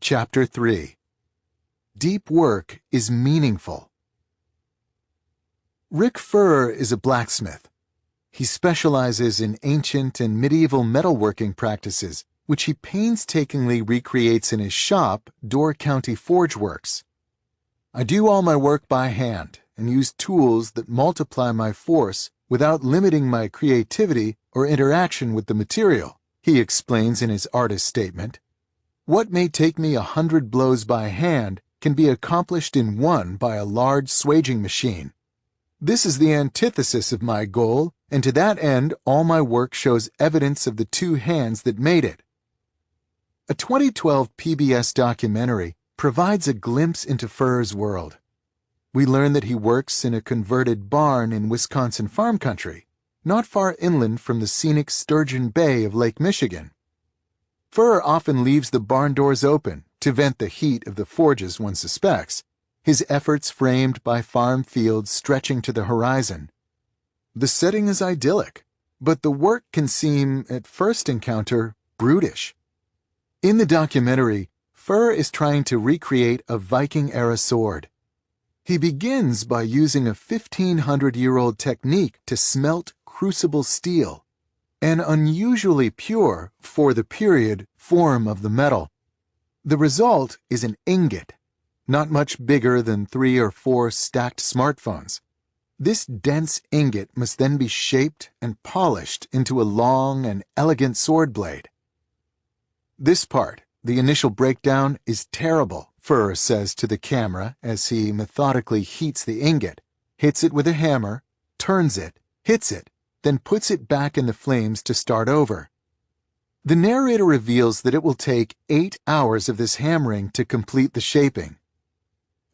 Chapter 3. Deep Work is Meaningful. Rick Furr is a blacksmith. He specializes in ancient and medieval metalworking practices, which he painstakingly recreates in his shop, Door County Forge Works. I do all my work by hand and use tools that multiply my force without limiting my creativity or interaction with the material, he explains in his artist statement. What may take me 100 blows by hand can be accomplished in one by a large swaging machine. This is the antithesis of my goal, and to that end all my work shows evidence of the two hands that made it. A 2012 PBS documentary provides a glimpse into Furr's world. We learn that he works in a converted barn in Wisconsin farm country, not far inland from the scenic Sturgeon Bay of Lake Michigan. Furr often leaves the barn doors open to vent the heat of the forges, one suspects, his efforts framed by farm fields stretching to the horizon. The setting is idyllic, but the work can seem, at first encounter, brutish. In the documentary, Furr is trying to recreate a Viking-era sword. He begins by using a 1,500-year-old technique to smelt crucible steel, an unusually pure, for the period, form of the metal. The result is an ingot, not much bigger than 3 or 4 stacked smartphones. This dense ingot must then be shaped and polished into a long and elegant sword blade. This part, the initial breakdown, is terrible, Furr says to the camera as he methodically heats the ingot, hits it with a hammer, turns it, hits it, then puts it back in the flames to start over. The narrator reveals that it will take 8 hours of this hammering to complete the shaping.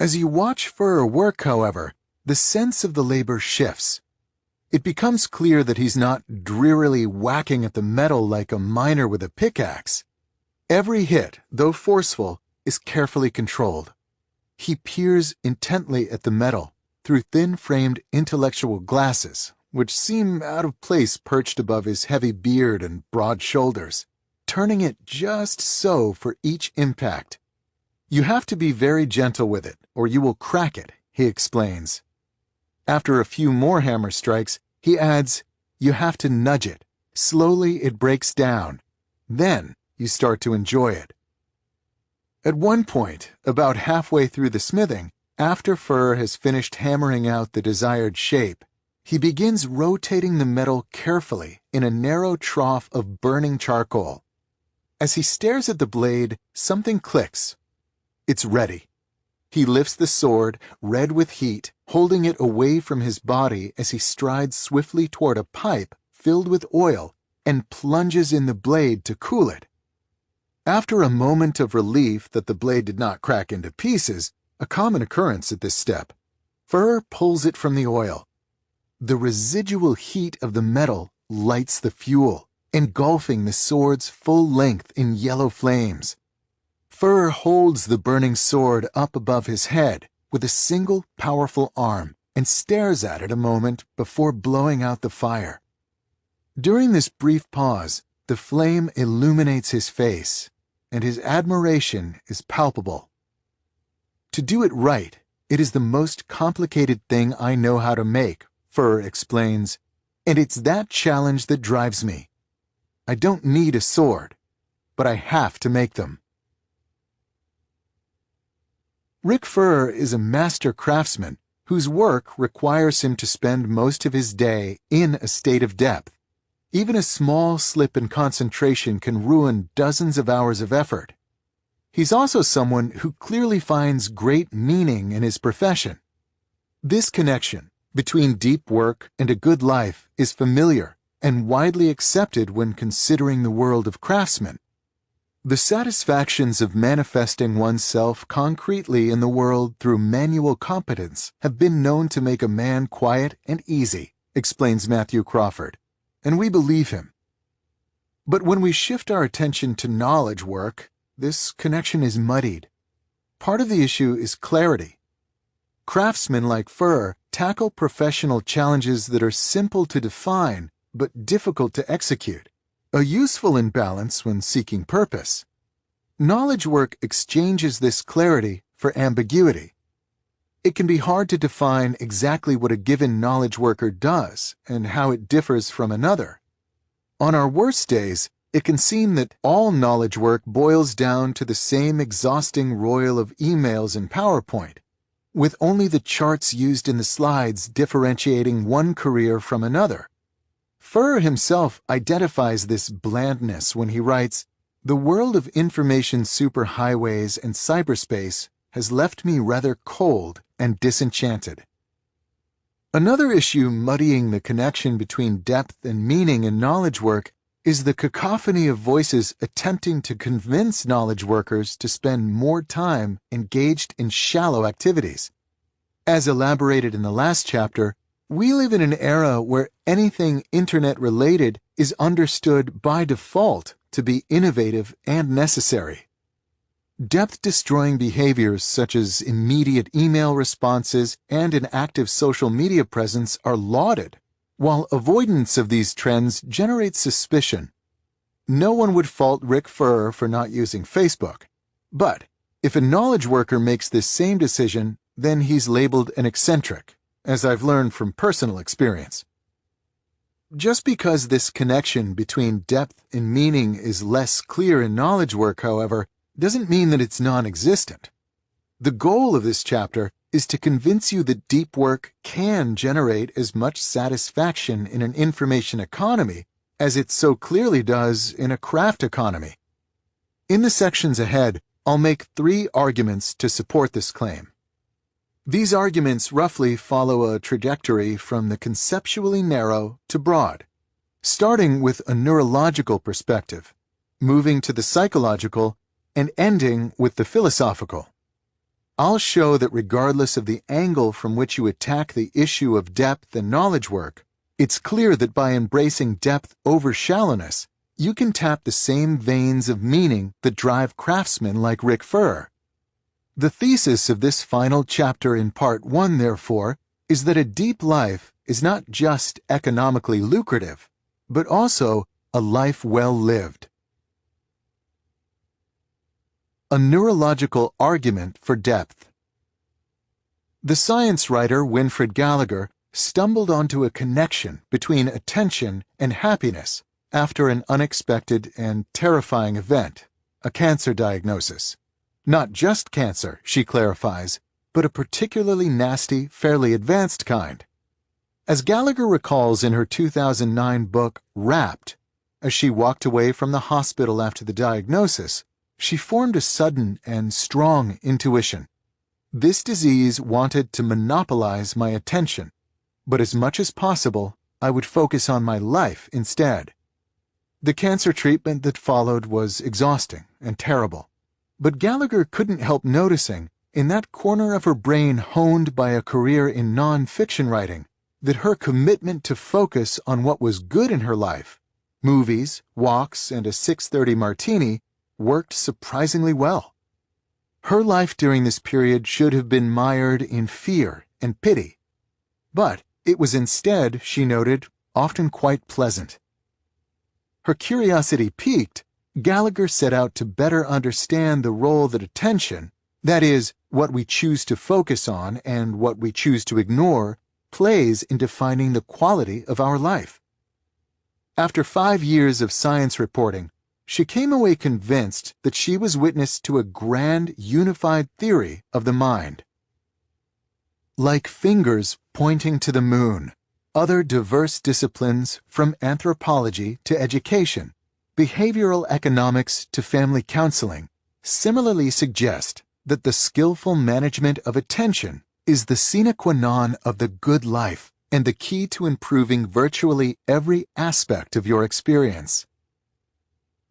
As you watch Furr work, however, the sense of the labor shifts. It becomes clear that he's not drearily whacking at the metal like a miner with a pickaxe. Every hit, though forceful, is carefully controlled. He peers intently at the metal through thin-framed intellectual glasses, which seem out of place perched above his heavy beard and broad shoulders, turning it just so for each impact. You have to be very gentle with it, or you will crack it, he explains. After a few more hammer strikes, he adds, you have to nudge it. Slowly it breaks down. Then you start to enjoy it. At one point, about halfway through the smithing, after Furr has finished hammering out the desired shape, he begins rotating the metal carefully in a narrow trough of burning charcoal. As he stares at the blade, something clicks. It's ready. He lifts the sword, red with heat, holding it away from his body as he strides swiftly toward a pipe filled with oil and plunges in the blade to cool it. After a moment of relief that the blade did not crack into pieces, a common occurrence at this step, Furr pulls it from the oil. The residual heat of the metal lights the fuel, engulfing the sword's full length in yellow flames. Furr holds the burning sword up above his head with a single powerful arm and stares at it a moment before blowing out the fire. During this brief pause, the flame illuminates his face, and his admiration is palpable. To do it right, it is the most complicated thing I know how to make, Furr explains, and it's that challenge that drives me. I don't need a sword, but I have to make them. Rick Furr is a master craftsman whose work requires him to spend most of his day in a state of depth. Even a small slip in concentration can ruin dozens of hours of effort. He's also someone who clearly finds great meaning in his profession. This connection between deep work and a good life is familiar and widely accepted when considering the world of craftsmen. The satisfactions of manifesting oneself concretely in the world through manual competence have been known to make a man quiet and easy, explains Matthew Crawford, and we believe him. But when we shift our attention to knowledge work, this connection is muddied. Part of the issue is clarity. Craftsmen like Furr tackle professional challenges that are simple to define but difficult to execute, a useful imbalance when seeking purpose. Knowledge work exchanges this clarity for ambiguity. It can be hard to define exactly what a given knowledge worker does and how it differs from another. On our worst days, it can seem that all knowledge work boils down to the same exhausting roil of emails and PowerPoint, with only the charts used in the slides differentiating one career from another. Furrer himself identifies this blandness when he writes, "The world of information superhighways and cyberspace has left me rather cold and disenchanted." Another issue muddying the connection between depth and meaning in knowledge work is the cacophony of voices attempting to convince knowledge workers to spend more time engaged in shallow activities. As elaborated in the last chapter, we live in an era where anything internet-related is understood by default to be innovative and necessary. Depth-destroying behaviors such as immediate email responses and an active social media presence are lauded, while avoidance of these trends generates suspicion. No one would fault Rick Furrer for not using Facebook. But if a knowledge worker makes this same decision, then he's labeled an eccentric, as I've learned from personal experience. Just because this connection between depth and meaning is less clear in knowledge work, however, doesn't mean that it's non-existent. The goal of this chapter is to convince you that deep work can generate as much satisfaction in an information economy as it so clearly does in a craft economy. In the sections ahead, I'll make 3 arguments to support this claim. These arguments roughly follow a trajectory from the conceptually narrow to broad, starting with a neurological perspective, moving to the psychological, and ending with the philosophical. I'll show that regardless of the angle from which you attack the issue of depth and knowledge work, it's clear that by embracing depth over shallowness, you can tap the same veins of meaning that drive craftsmen like Rick Furrer. The thesis of this final chapter in Part 1, therefore, is that a deep life is not just economically lucrative, but also a life well lived. A neurological argument for depth. The science writer Winfred Gallagher stumbled onto a connection between attention and happiness after an unexpected and terrifying event, a cancer diagnosis. Not just cancer, she clarifies, but a particularly nasty, fairly advanced kind. As Gallagher recalls in her 2009 book, Wrapped, as she walked away from the hospital after the diagnosis, she formed a sudden and strong intuition. This disease wanted to monopolize my attention, but as much as possible, I would focus on my life instead. The cancer treatment that followed was exhausting and terrible, but Gallagher couldn't help noticing, in that corner of her brain honed by a career in non-fiction writing, that her commitment to focus on what was good in her life, movies, walks, and a 6:30 martini, worked surprisingly well. Her life during this period should have been mired in fear and pity, but it was instead, she noted, often quite pleasant. Her curiosity piqued, Gallagher set out to better understand the role that attention, that is, what we choose to focus on and what we choose to ignore, plays in defining the quality of our life. After 5 years of science reporting, she came away convinced that she was witness to a grand, unified theory of the mind. Like fingers pointing to the moon, other diverse disciplines, from anthropology to education, behavioral economics to family counseling, similarly suggest that the skillful management of attention is the sine qua non of the good life and the key to improving virtually every aspect of your experience.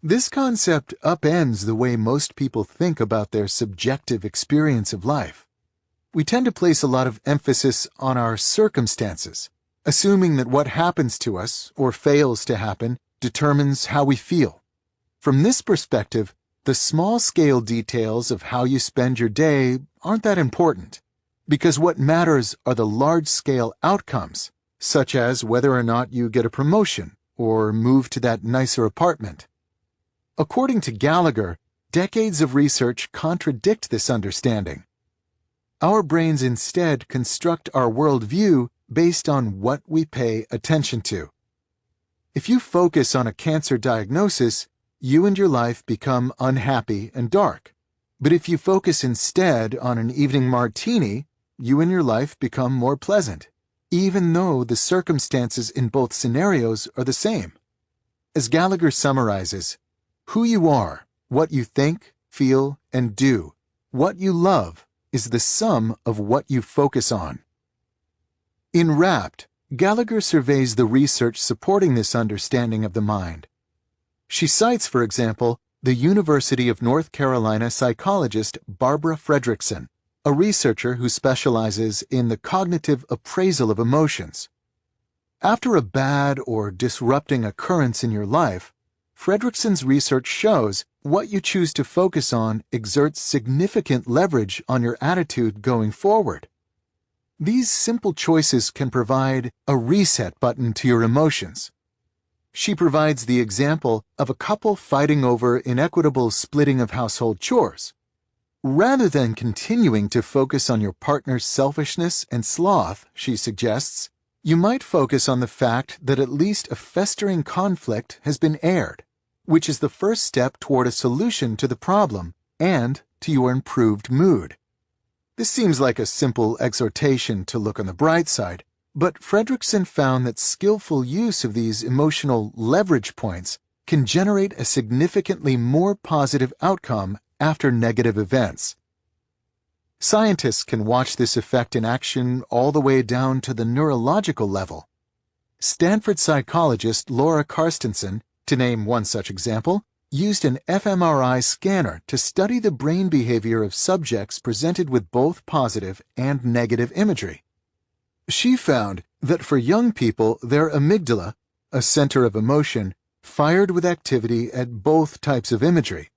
This concept upends the way most people think about their subjective experience of life. We tend to place a lot of emphasis on our circumstances, assuming that what happens to us, or fails to happen, determines how we feel. From this perspective, the small-scale details of how you spend your day aren't that important, because what matters are the large-scale outcomes, such as whether or not you get a promotion or move to that nicer apartment. According to Gallagher, decades of research contradict this understanding. Our brains instead construct our worldview based on what we pay attention to. If you focus on a cancer diagnosis, you and your life become unhappy and dark. But if you focus instead on an evening martini, you and your life become more pleasant, even though the circumstances in both scenarios are the same. As Gallagher summarizes, who you are, what you think, feel, and do, what you love, is the sum of what you focus on. In Wrapped, Gallagher surveys the research supporting this understanding of the mind. She cites, for example, the University of North Carolina psychologist Barbara Fredrickson, a researcher who specializes in the cognitive appraisal of emotions. After a bad or disrupting occurrence in your life, Fredrickson's research shows what you choose to focus on exerts significant leverage on your attitude going forward. These simple choices can provide a reset button to your emotions. She provides the example of a couple fighting over inequitable splitting of household chores. Rather than continuing to focus on your partner's selfishness and sloth, she suggests, you might focus on the fact that at least a festering conflict has been aired, which is the first step toward a solution to the problem and to your improved mood. This seems like a simple exhortation to look on the bright side, but Fredrickson found that skillful use of these emotional leverage points can generate a significantly more positive outcome after negative events. Scientists can watch this effect in action all the way down to the neurological level. Stanford psychologist Laura Carstensen, to name one such example, used an fMRI scanner to study the brain behavior of subjects presented with both positive and negative imagery. She found that for young people, their amygdala, a center of emotion, fired with activity at both types of imagery.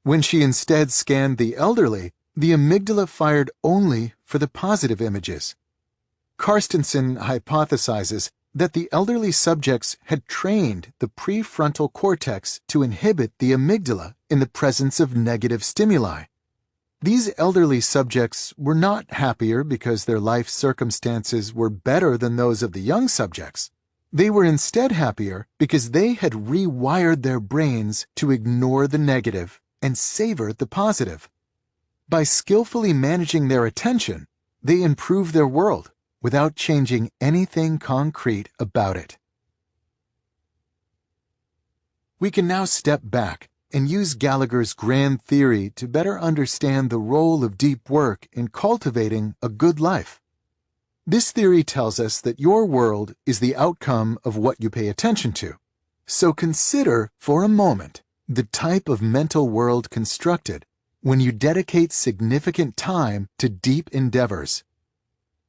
When she instead scanned the elderly, the amygdala fired only for the positive images. Carstensen hypothesizes that the elderly subjects had trained the prefrontal cortex to inhibit the amygdala in the presence of negative stimuli. These elderly subjects were not happier because their life circumstances were better than those of the young subjects. They were instead happier because they had rewired their brains to ignore the negative and savor the positive. By skillfully managing their attention, they improve their world without changing anything concrete about it. We can now step back and use Gallagher's grand theory to better understand the role of deep work in cultivating a good life. This theory tells us that your world is the outcome of what you pay attention to. So consider, for a moment, the type of mental world constructed when you dedicate significant time to deep endeavors.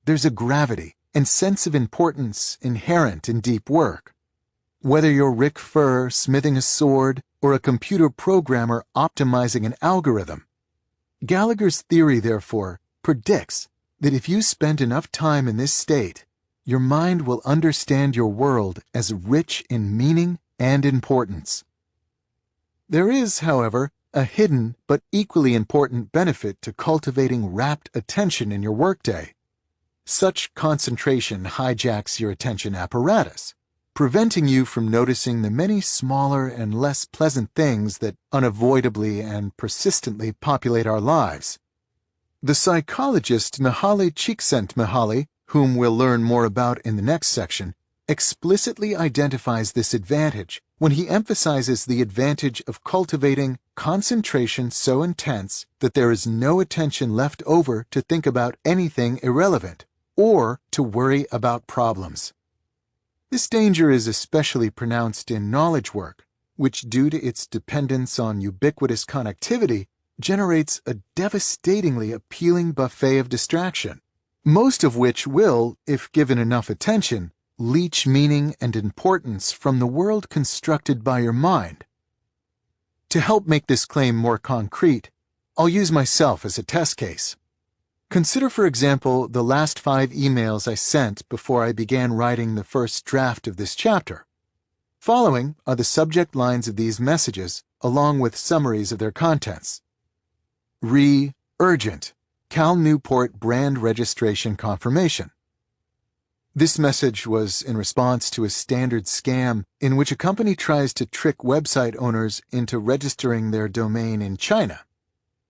There's a gravity and sense of importance inherent in deep work. Whether you're Rick Furr smithing a sword or a computer programmer optimizing an algorithm, Gallagher's theory, therefore, predicts that if you spend enough time in this state, your mind will understand your world as rich in meaning and importance. There is, however, a hidden but equally important benefit to cultivating rapt attention in your workday. Such concentration hijacks your attention apparatus, preventing you from noticing the many smaller and less pleasant things that unavoidably and persistently populate our lives. The psychologist Mihaly Csikszentmihalyi, whom we'll learn more about in the next section, explicitly identifies this advantage when he emphasizes the advantage of cultivating concentration so intense that there is no attention left over to think about anything irrelevant or to worry about problems. This danger is especially pronounced in knowledge work, which, due to its dependence on ubiquitous connectivity, generates a devastatingly appealing buffet of distraction, most of which will, if given enough attention, leach meaning and importance from the world constructed by your mind. To help make this claim more concrete, I'll use myself as a test case. Consider, for example, the last 5 emails I sent before I began writing the first draft of this chapter. Following are the subject lines of these messages, along with summaries of their contents. Re. Urgent. Cal Newport brand registration confirmation. This message was in response to a standard scam in which a company tries to trick website owners into registering their domain in China.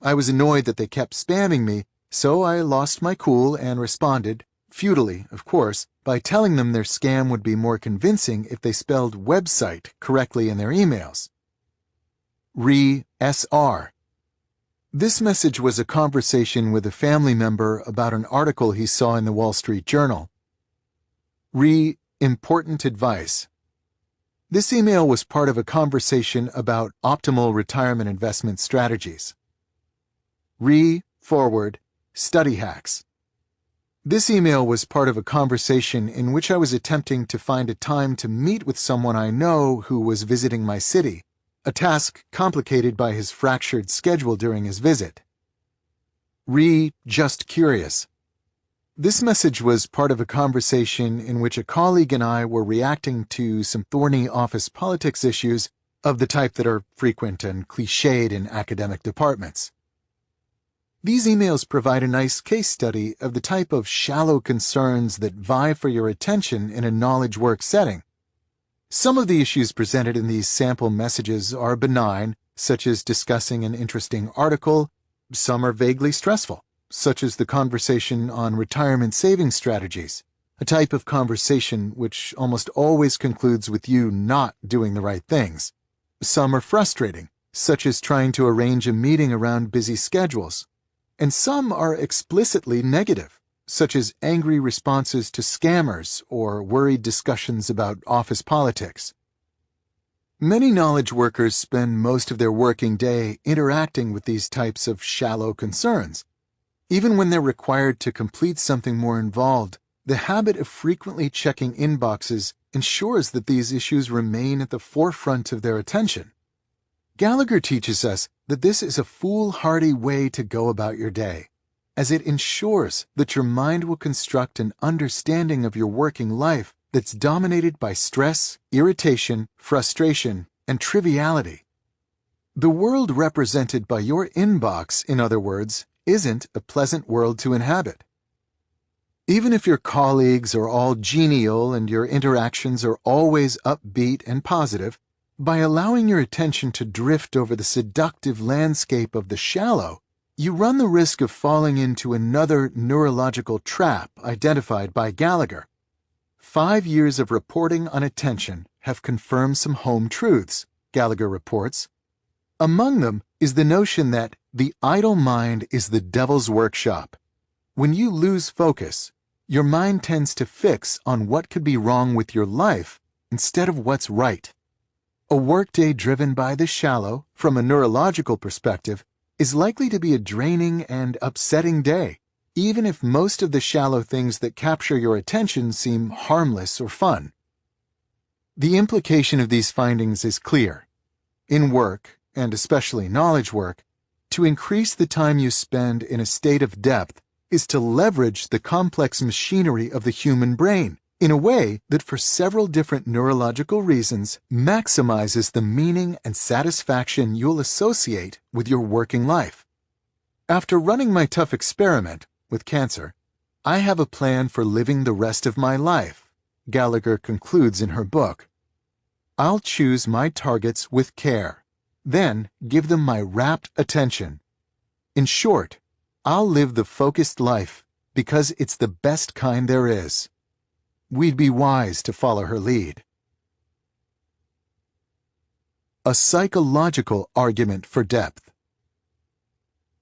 I was annoyed that they kept spamming me, so I lost my cool and responded, futilely, of course, by telling them their scam would be more convincing if they spelled website correctly in their emails. Re. SR. This message was a conversation with a family member about an article he saw in the Wall Street Journal. Re. Important advice. This email was part of a conversation about optimal retirement investment strategies. Re. Forward. Study hacks. This email was part of a conversation in which I was attempting to find a time to meet with someone I know who was visiting my city, a task complicated by his fractured schedule during his visit. Re. Just curious. This message was part of a conversation in which a colleague and I were reacting to some thorny office politics issues of the type that are frequent and cliched in academic departments. These emails provide a nice case study of the type of shallow concerns that vie for your attention in a knowledge work setting. Some of the issues presented in these sample messages are benign, such as discussing an interesting article. Some are vaguely stressful, such as the conversation on retirement saving strategies, a type of conversation which almost always concludes with you not doing the right things. Some are frustrating, such as trying to arrange a meeting around busy schedules. And some are explicitly negative, such as angry responses to scammers or worried discussions about office politics. Many knowledge workers spend most of their working day interacting with these types of shallow concerns. Even when they're required to complete something more involved, the habit of frequently checking inboxes ensures that these issues remain at the forefront of their attention. Gallagher teaches us that this is a foolhardy way to go about your day, as it ensures that your mind will construct an understanding of your working life that's dominated by stress, irritation, frustration, and triviality. The world represented by your inbox, in other words, isn't a pleasant world to inhabit. Even if your colleagues are all genial and your interactions are always upbeat and positive, by allowing your attention to drift over the seductive landscape of the shallow, you run the risk of falling into another neurological trap identified by Gallagher. 5 years of reporting on attention have confirmed some home truths, Gallagher reports. Among them is the notion that the idle mind is the devil's workshop. When you lose focus, your mind tends to fix on what could be wrong with your life instead of what's right. A workday driven by the shallow, from a neurological perspective, is likely to be a draining and upsetting day, even if most of the shallow things that capture your attention seem harmless or fun. The implication of these findings is clear. In work, and especially knowledge work, to increase the time you spend in a state of depth is to leverage the complex machinery of the human brain in a way that, for several different neurological reasons, maximizes the meaning and satisfaction you'll associate with your working life. After running my tough experiment with cancer, I have a plan for living the rest of my life, Gallagher concludes in her book. I'll choose my targets with care, then give them my rapt attention. In short, I'll live the focused life because it's the best kind there is. We'd be wise to follow her lead. A psychological argument for depth.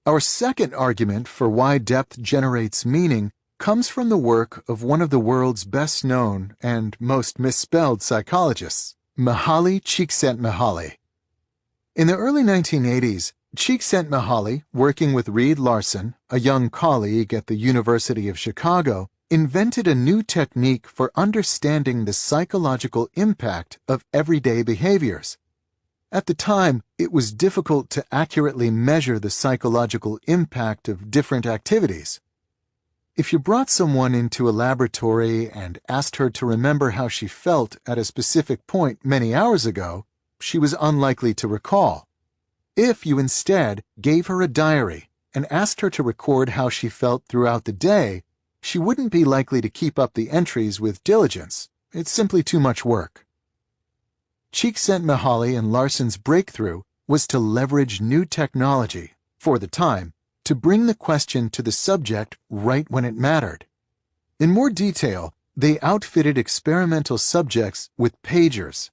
Our second argument for why depth generates meaning comes from the work of one of the world's best-known and most misspelled psychologists, Mihaly Csikszentmihalyi. In the early 1980s, Csikszentmihalyi, working with Reed Larson, a young colleague at the University of Chicago, invented a new technique for understanding the psychological impact of everyday behaviors. At the time, it was difficult to accurately measure the psychological impact of different activities. If you brought someone into a laboratory and asked her to remember how she felt at a specific point many hours ago, she was unlikely to recall. If you instead gave her a diary and asked her to record how she felt throughout the day, she wouldn't be likely to keep up the entries with diligence. It's simply too much work. Csikszentmihalyi and Larson's breakthrough was to leverage new technology, for the time, to bring the question to the subject right when it mattered. In more detail, they outfitted experimental subjects with pagers.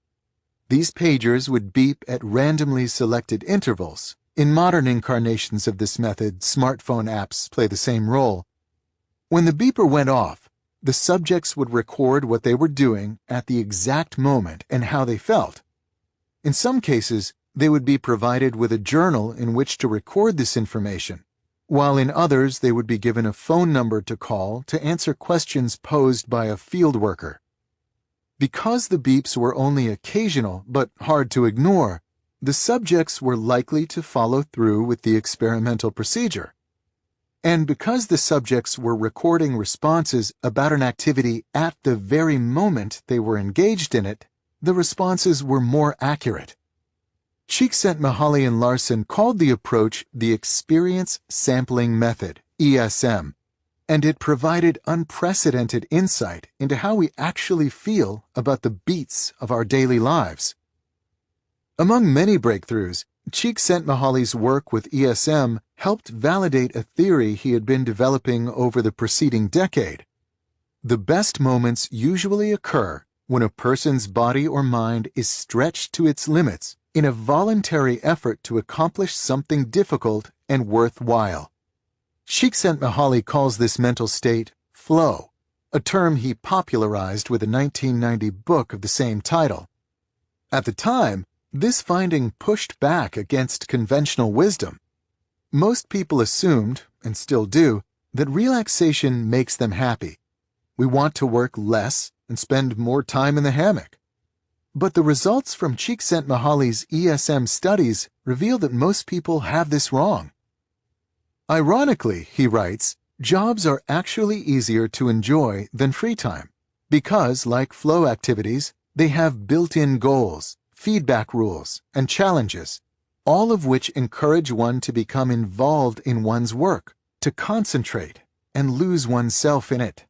These pagers would beep at randomly selected intervals. In modern incarnations of this method, smartphone apps play the same role. When the beeper went off, the subjects would record what they were doing at the exact moment and how they felt. In some cases, they would be provided with a journal in which to record this information, while in others they would be given a phone number to call to answer questions posed by a field worker. Because the beeps were only occasional but hard to ignore, the subjects were likely to follow through with the experimental procedure. And because the subjects were recording responses about an activity at the very moment they were engaged in it, the responses were more accurate. Csikszentmihalyi and Larson called the approach the Experience Sampling Method, ESM, and it provided unprecedented insight into how we actually feel about the beats of our daily lives. Among many breakthroughs, Csikszentmihalyi's work with ESM helped validate a theory he had been developing over the preceding decade. The best moments usually occur when a person's body or mind is stretched to its limits in a voluntary effort to accomplish something difficult and worthwhile. Csikszentmihalyi calls this mental state flow, a term he popularized with a 1990 book of the same title. At the time, this finding pushed back against conventional wisdom. Most people assumed, and still do, that relaxation makes them happy. We want to work less and spend more time in the hammock. But the results from Csikszentmihalyi's ESM studies reveal that most people have this wrong. Ironically, he writes, jobs are actually easier to enjoy than free time because, like flow activities, they have built-in goals, feedback rules, and challenges, all of which encourage one to become involved in one's work, to concentrate, and lose oneself in it.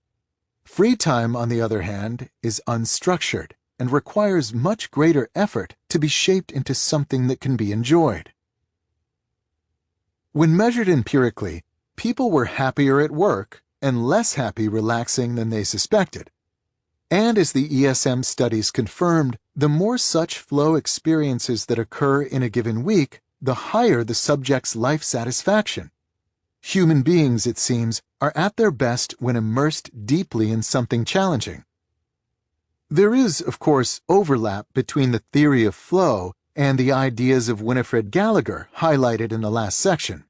Free time, on the other hand, is unstructured and requires much greater effort to be shaped into something that can be enjoyed. When measured empirically, people were happier at work and less happy relaxing than they suspected. And as the ESM studies confirmed, the more such flow experiences that occur in a given week, the higher the subject's life satisfaction. Human beings, it seems, are at their best when immersed deeply in something challenging. There is, of course, overlap between the theory of flow and the ideas of Winifred Gallagher, highlighted in the last section.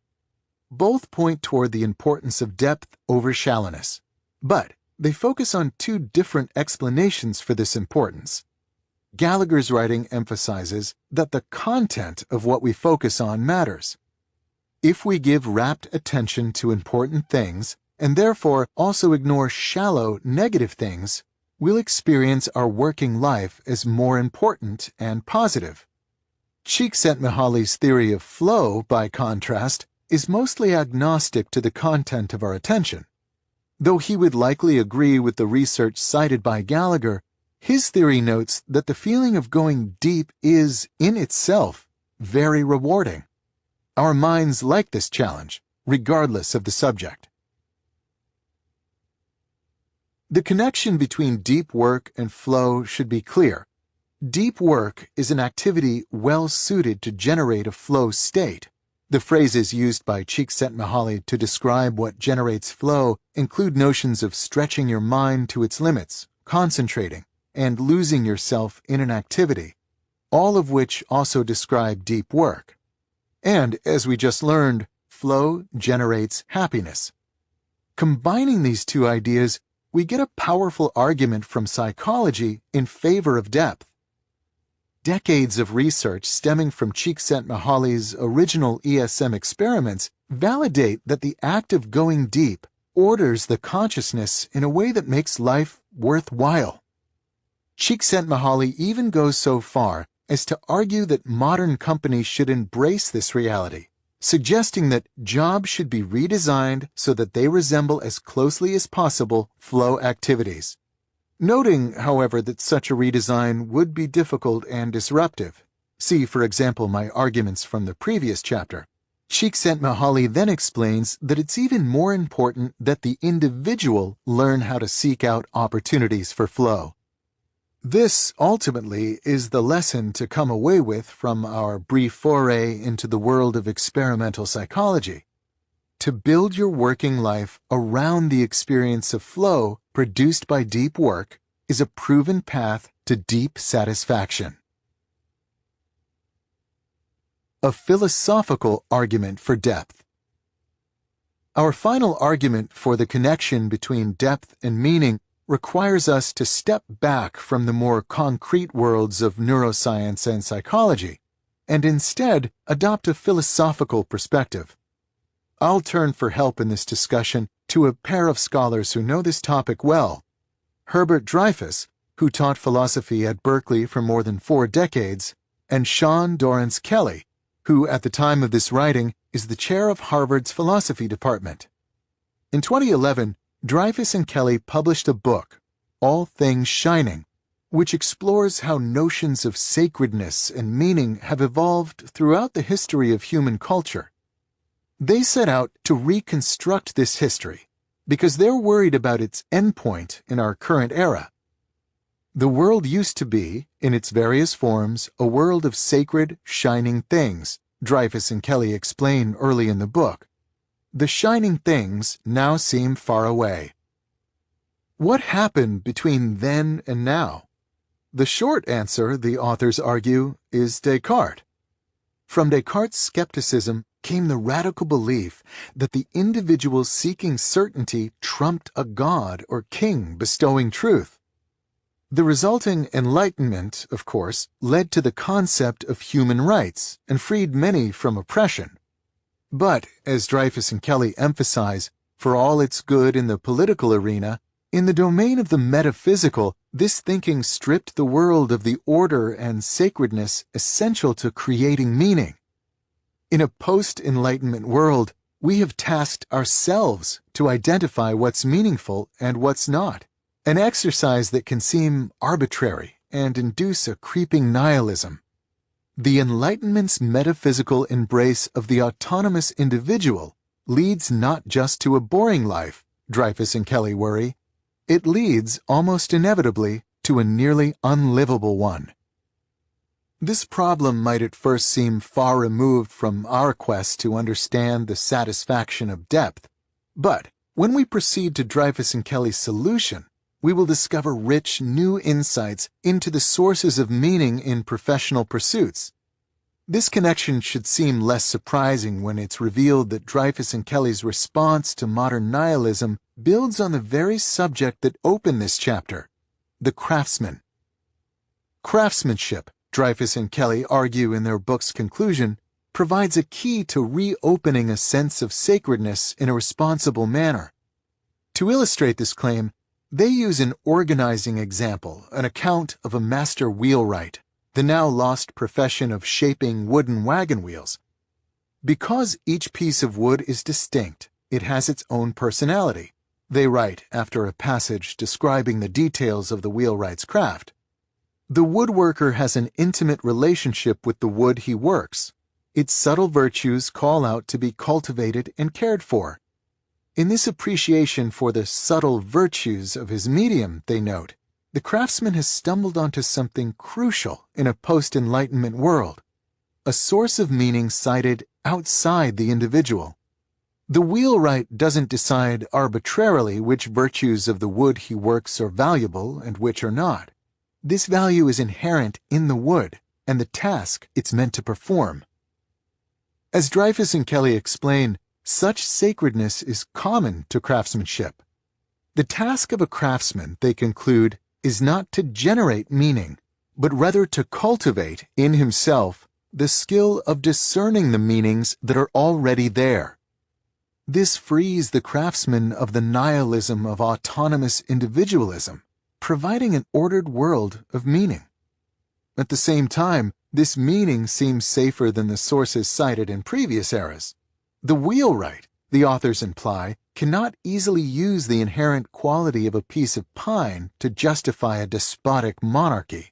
Both point toward the importance of depth over shallowness, but they focus on two different explanations for this importance. Gallagher's writing emphasizes that the content of what we focus on matters. If we give rapt attention to important things, and therefore also ignore shallow, negative things, we'll experience our working life as more important and positive. Csikszentmihalyi's theory of flow, by contrast, is mostly agnostic to the content of our attention. Though he would likely agree with the research cited by Gallagher, his theory notes that the feeling of going deep is, in itself, very rewarding. Our minds like this challenge, regardless of the subject. The connection between deep work and flow should be clear. Deep work is an activity well suited to generate a flow state. The phrases used by Csikszentmihalyi to describe what generates flow include notions of stretching your mind to its limits, concentrating, and losing yourself in an activity, all of which also describe deep work. And, as we just learned, flow generates happiness. Combining these two ideas, we get a powerful argument from psychology in favor of depth. Decades of research stemming from Csikszentmihalyi's original ESM experiments validate that the act of going deep orders the consciousness in a way that makes life worthwhile. Csikszentmihalyi even goes so far as to argue that modern companies should embrace this reality, suggesting that jobs should be redesigned so that they resemble as closely as possible flow activities. Noting, however, that such a redesign would be difficult and disruptive. See, for example, my arguments from the previous chapter. Csikszentmihalyi then explains that it's even more important that the individual learn how to seek out opportunities for flow. This, ultimately, is the lesson to come away with from our brief foray into the world of experimental psychology. To build your working life around the experience of flow produced by deep work is a proven path to deep satisfaction. A philosophical argument for depth. Our final argument for the connection between depth and meaning requires us to step back from the more concrete worlds of neuroscience and psychology, and instead adopt a philosophical perspective. I'll turn for help in this discussion to a pair of scholars who know this topic well. Herbert Dreyfus, who taught philosophy at Berkeley for more than 4 decades, and Sean Dorrance Kelly, who at the time of this writing is the chair of Harvard's philosophy department. In 2011, Dreyfus and Kelly published a book, All Things Shining, which explores how notions of sacredness and meaning have evolved throughout the history of human culture. They set out to reconstruct this history because they're worried about its endpoint in our current era. The world used to be, in its various forms, a world of sacred, shining things, Dreyfus and Kelly explain early in the book. The shining things now seem far away. What happened between then and now? The short answer, the authors argue, is Descartes. From Descartes' skepticism came the radical belief that the individual seeking certainty trumped a god or king bestowing truth. The resulting enlightenment, of course, led to the concept of human rights and freed many from oppression. But, as Dreyfus and Kelly emphasize, for all its good in the political arena, in the domain of the metaphysical, this thinking stripped the world of the order and sacredness essential to creating meaning. In a post-Enlightenment world, we have tasked ourselves to identify what's meaningful and what's not, an exercise that can seem arbitrary and induce a creeping nihilism. The Enlightenment's metaphysical embrace of the autonomous individual leads not just to a boring life, Dreyfus and Kelly worry, it leads, almost inevitably, to a nearly unlivable one. This problem might at first seem far removed from our quest to understand the satisfaction of depth, but when we proceed to Dreyfus and Kelly's solution, we will discover rich new insights into the sources of meaning in professional pursuits. This connection should seem less surprising when it's revealed that Dreyfus and Kelly's response to modern nihilism builds on the very subject that opened this chapter, the craftsman. Craftsmanship, Dreyfus and Kelly argue in their book's conclusion, provides a key to reopening a sense of sacredness in a responsible manner. To illustrate this claim, they use an organizing example, an account of a master wheelwright, the now lost profession of shaping wooden wagon wheels. Because each piece of wood is distinct, it has its own personality, they write after a passage describing the details of the wheelwright's craft. The woodworker has an intimate relationship with the wood he works. Its subtle virtues call out to be cultivated and cared for. In this appreciation for the subtle virtues of his medium, they note, the craftsman has stumbled onto something crucial in a post-Enlightenment world, a source of meaning sited outside the individual. The wheelwright doesn't decide arbitrarily which virtues of the wood he works are valuable and which are not. This value is inherent in the wood and the task it's meant to perform. As Dreyfus and Kelly explain, such sacredness is common to craftsmanship. The task of a craftsman, they conclude, is not to generate meaning, but rather to cultivate in himself the skill of discerning the meanings that are already there. This frees the craftsman of the nihilism of autonomous individualism, providing an ordered world of meaning. At the same time, this meaning seems safer than the sources cited in previous eras. The wheelwright, the authors imply, cannot easily use the inherent quality of a piece of pine to justify a despotic monarchy.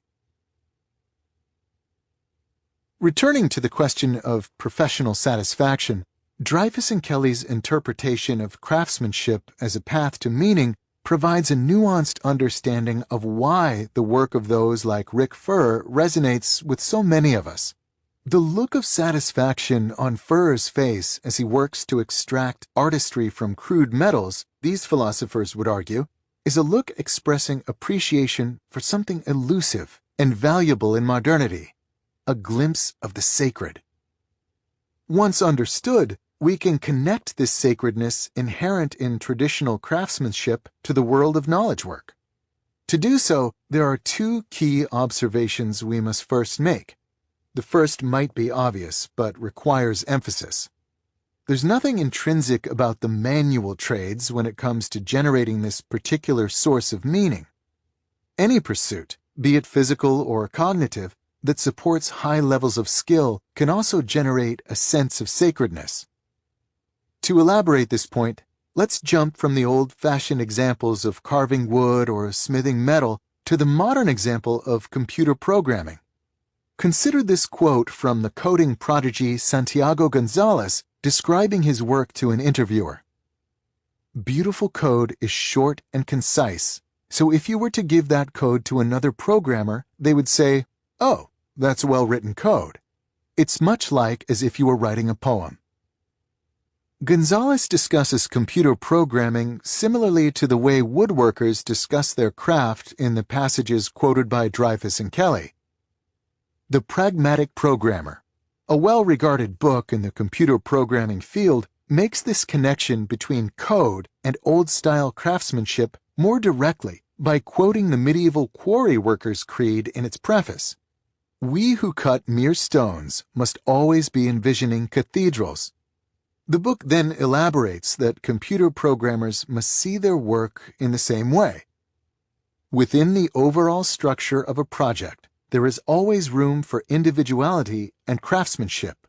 Returning to the question of professional satisfaction, Dreyfus and Kelly's interpretation of craftsmanship as a path to meaning provides a nuanced understanding of why the work of those like Rick Furr resonates with so many of us. The look of satisfaction on Furr's face as he works to extract artistry from crude metals, these philosophers would argue, is a look expressing appreciation for something elusive and valuable in modernity, a glimpse of the sacred. Once understood, we can connect this sacredness inherent in traditional craftsmanship to the world of knowledge work. To do so, there are two key observations we must first make. The first might be obvious, but requires emphasis. There's nothing intrinsic about the manual trades when it comes to generating this particular source of meaning. Any pursuit, be it physical or cognitive, that supports high levels of skill can also generate a sense of sacredness. To elaborate this point, let's jump from the old-fashioned examples of carving wood or smithing metal to the modern example of computer programming. Consider this quote from the coding prodigy Santiago Gonzalez describing his work to an interviewer. "Beautiful code is short and concise, so if you were to give that code to another programmer, they would say, 'Oh, that's well-written code.' It's much like as if you were writing a poem." Gonzalez discusses computer programming similarly to the way woodworkers discuss their craft in the passages quoted by Dreyfus and Kelly. The Pragmatic Programmer, a well-regarded book in the computer programming field, makes this connection between code and old-style craftsmanship more directly by quoting the medieval quarry workers' creed in its preface. "We who cut mere stones must always be envisioning cathedrals." The book then elaborates that computer programmers must see their work in the same way. Within the overall structure of a project, there is always room for individuality and craftsmanship.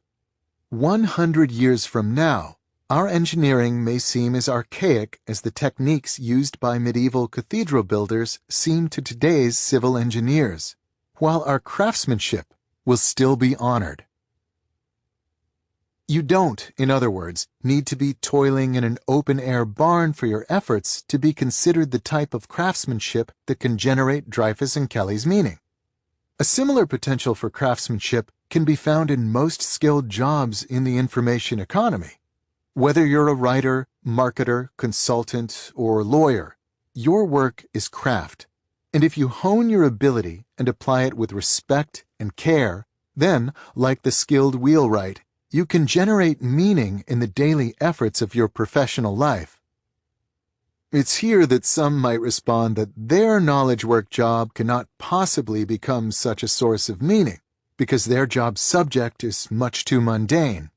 100 years from now, our engineering may seem as archaic as the techniques used by medieval cathedral builders seem to today's civil engineers, while our craftsmanship will still be honored. You don't, in other words, need to be toiling in an open-air barn for your efforts to be considered the type of craftsmanship that can generate Dreyfus and Kelly's meaning. A similar potential for craftsmanship can be found in most skilled jobs in the information economy. Whether you're a writer, marketer, consultant, or lawyer, your work is craft. And if you hone your ability and apply it with respect and care, then, like the skilled wheelwright, you can generate meaning in the daily efforts of your professional life. It's here that some might respond that their knowledge work job cannot possibly become such a source of meaning, because their job subject is much too mundane.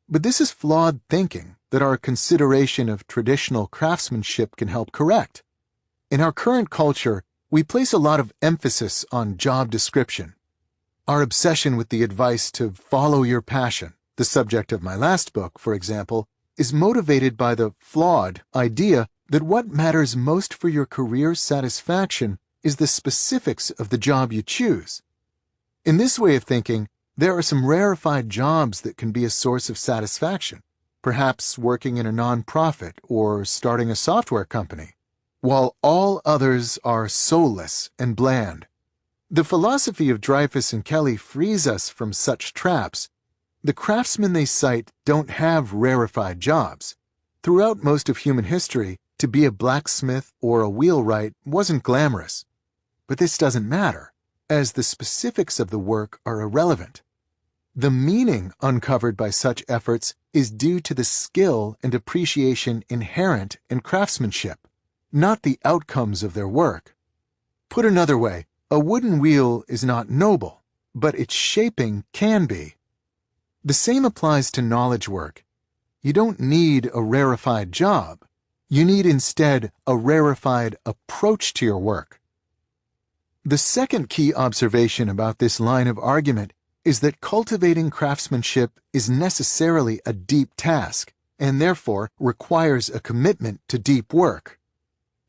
But this is flawed thinking that our consideration of traditional craftsmanship can help correct. In our current culture, we place a lot of emphasis on job description. Our obsession with the advice to follow your passion, the subject of my last book, for example, is motivated by the flawed idea that what matters most for your career satisfaction is the specifics of the job you choose. In this way of thinking, there are some rarefied jobs that can be a source of satisfaction, perhaps working in a nonprofit or starting a software company, while all others are soulless and bland. The philosophy of Dreyfus and Kelly frees us from such traps. The craftsmen they cite don't have rarefied jobs. Throughout most of human history, to be a blacksmith or a wheelwright wasn't glamorous. But this doesn't matter, as the specifics of the work are irrelevant. The meaning uncovered by such efforts is due to the skill and appreciation inherent in craftsmanship, not the outcomes of their work. Put another way, a wooden wheel is not noble, but its shaping can be. The same applies to knowledge work. You don't need a rarefied job. You need instead a rarefied approach to your work. The second key observation about this line of argument is that cultivating craftsmanship is necessarily a deep task, and therefore requires a commitment to deep work.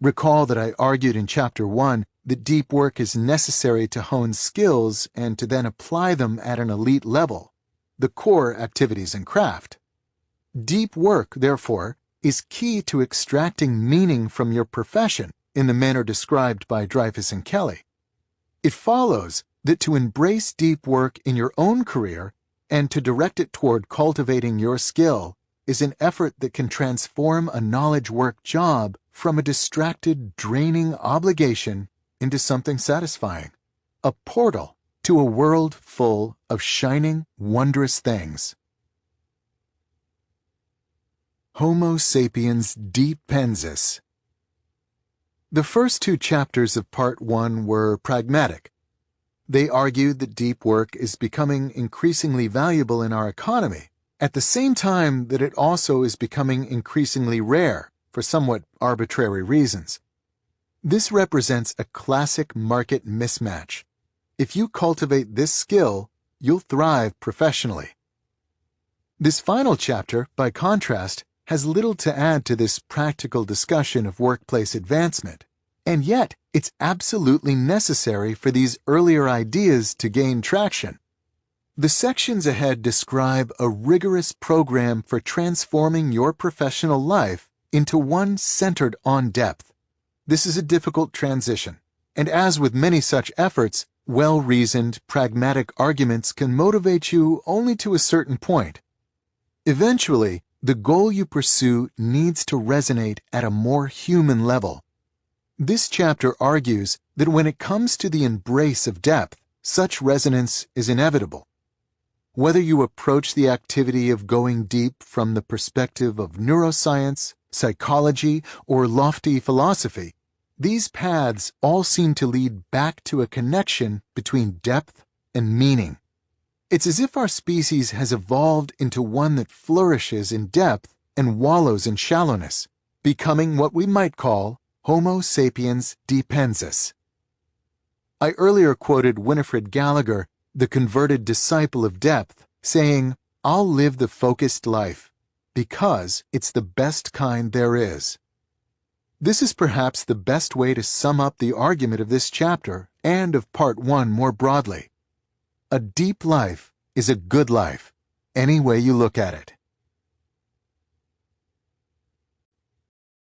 Recall that I argued in Chapter 1 that deep work is necessary to hone skills and to then apply them at an elite level, the core activities in craft. Deep work, therefore, is key to extracting meaning from your profession in the manner described by Dreyfus and Kelly. It follows that to embrace deep work in your own career and to direct it toward cultivating your skill is an effort that can transform a knowledge work job from a distracted, draining obligation into something satisfying, a portal to a world full of shining, wondrous things. Homo sapiens depensis. The first two chapters of Part 1 were pragmatic. They argued that deep work is becoming increasingly valuable in our economy, at the same time that it also is becoming increasingly rare for somewhat arbitrary reasons. This represents a classic market mismatch. If you cultivate this skill, you'll thrive professionally. This final chapter, by contrast, has little to add to this practical discussion of workplace advancement, and yet it's absolutely necessary for these earlier ideas to gain traction. The sections ahead describe a rigorous program for transforming your professional life into one centered on depth. This is a difficult transition, and as with many such efforts, well-reasoned, pragmatic arguments can motivate you only to a certain point. Eventually, the goal you pursue needs to resonate at a more human level. This chapter argues that when it comes to the embrace of depth, such resonance is inevitable. Whether you approach the activity of going deep from the perspective of neuroscience, psychology, or lofty philosophy, these paths all seem to lead back to a connection between depth and meaning. It's as if our species has evolved into one that flourishes in depth and wallows in shallowness, becoming what we might call Homo sapiens depensis. I earlier quoted Winifred Gallagher, the converted disciple of depth, saying, "I'll live the focused life, because it's the best kind there is." This is perhaps the best way to sum up the argument of this chapter and of Part 1 more broadly. A deep life is a good life, any way you look at it.